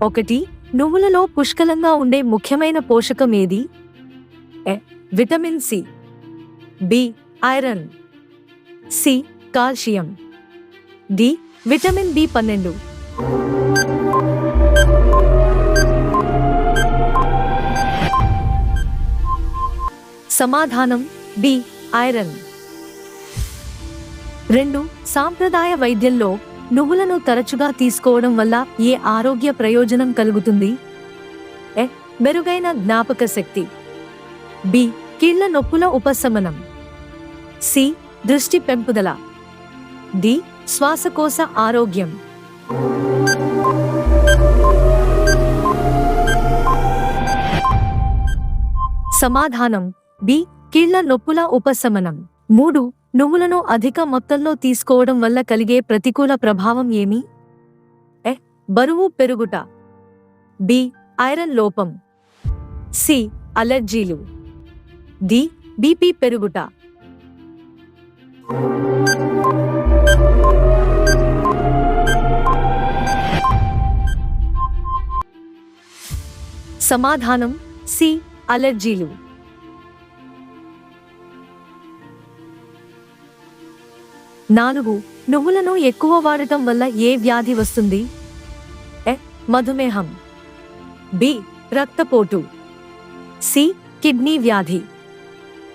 ఒకటి. నువ్వులలో పుష్కలంగా ఉండే ముఖ్యమైన పోషకం ఏది? A. Vitamin C. B. Iron. C. Calcium. D. Vitamin బి12. సమాధానం బి. ఐరన్. 2. సాంప్రదాయ వైద్యంలో నువ్వులను తరచుగా తీసుకోవడం వల్ల ఏ ఆరోగ్య ప్రయోజనం కలుగుతుంది? ఎ. మెరుగైన జ్ఞాపక శక్తి. బి. కీళ్ల నొప్పుల ఉపశమనం. సి. దృష్టి పెంపుదల. డి. శ్వాసకోశ ఆరోగ్యం. సమాధానం బి. కీళ్ల నొప్పుల ఉపశమనం. 3. నువ్వులను అధిక మొత్తంలో తీసుకోవడం వల్ల కలిగే ప్రతికూల ప్రభావం ఏమి? ఎ. బరువు పెరుగుట. బి. ఐరన్ లోపం. సి. అలెర్జీలు. డి. బీపీ పెరుగుట. సమాధానం సి. అలెర్జీలు. 4. నువ్వులను ఎక్కువ వాడటం వల్ల ఏ వ్యాధి వస్తుంది? ఎ. మధుమేహం. బి. రక్తపోటు. సి. కిడ్నీ వ్యాధి.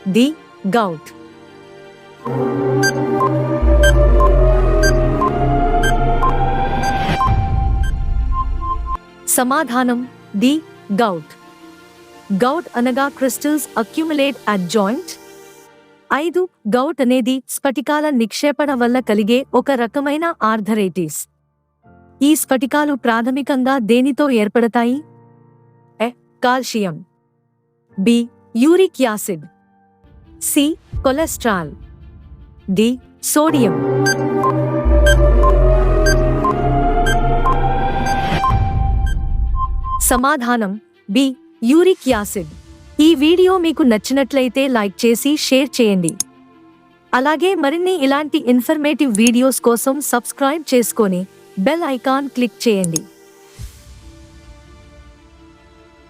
డి. గౌట్. సమాధానం డి. గౌట్. గౌట్ అనగా crystals accumulate at joint. 5. Gout అనేది స్ఫటికాల నిక్షేపణ వల్ల కలిగే ఒక రకమైన ఆర్థరైటిస్. ఈ స్ఫటికాలు ప్రాథమికంగా దేనితో ఏర్పడతాయి? A. Calcium. B. Uric acid. C. Cholesterol. D. Sodium. సమాధానం బి. Uric acid. ఈ వీడియో మీకు నచ్చినట్లయితే లైక్ చేసి షేర్ చేయండి. అలాగే మరిన్ని ఇలాంటి ఇన్ఫర్మేటివ్ వీడియోస్ కోసం సబ్స్క్రైబ్ చేసుకొని బెల్ ఐకాన్ క్లిక్ చేయండి.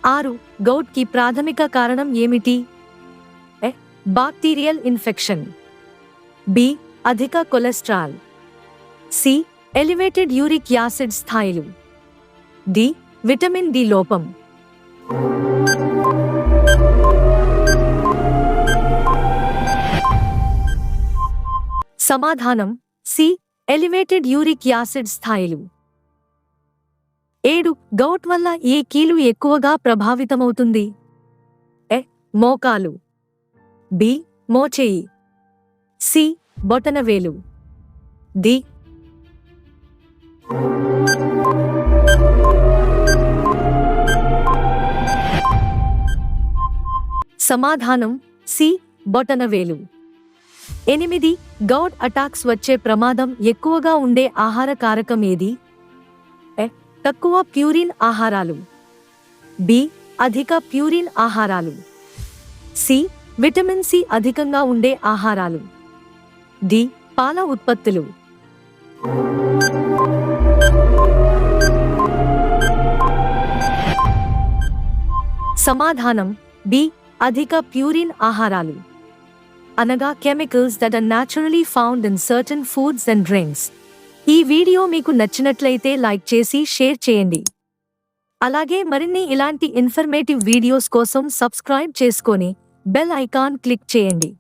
6. గౌట్ కి ప్రాథమిక కారణం ఏమిటి? ఎ. Bacterial infection. బి. అధిక cholesterol. C. Elevated uric acid స్థాయిలు. డి. విటమిన్ డి లోపం. సమాధానం సి. ఎలివేటెడ్ యూరిక్ యాసిడ్ స్థాయిలు. 7. గౌట్ వల్ల ఏ కీలు ఎక్కువగా ప్రభావితమవుతుంది? ఎ. మోకాలు. బి. మోచేయి. సి. బొటనవేలు. డి. సమాధానం సి. బొటనవేలు. 8. గౌట్ అటాక్స్ వచ్చే ప్రమాదం ఎక్కువగా ఉండే ఆహార కారకం ఏది? ఎ. తక్కువ ప్యూరిన్ ఆహారాలు. బి. అధిక ప్యూరిన్ ఆహారాలు. సి. విటమిన్ సి అధికంగా ఉండే ఆహారాలు. డి. పాల ఉత్పత్తులు. సమాధానం బి. అధిక ప్యూరిన్ ఆహారాలు అనగా chemicals that are naturally found in certain foods and drinks. ఈ వీడియో మీకు నచ్చినట్లయితే లైక్ చేసి షేర్ చేయండి. అలాగే మరిన్ని ఇలాంటి ఇన్ఫర్మేటివ్ వీడియోస్ కోసం సబ్స్క్రైబ్ చేసుకొని బెల్ ఐకాన్ క్లిక్ చేయండి.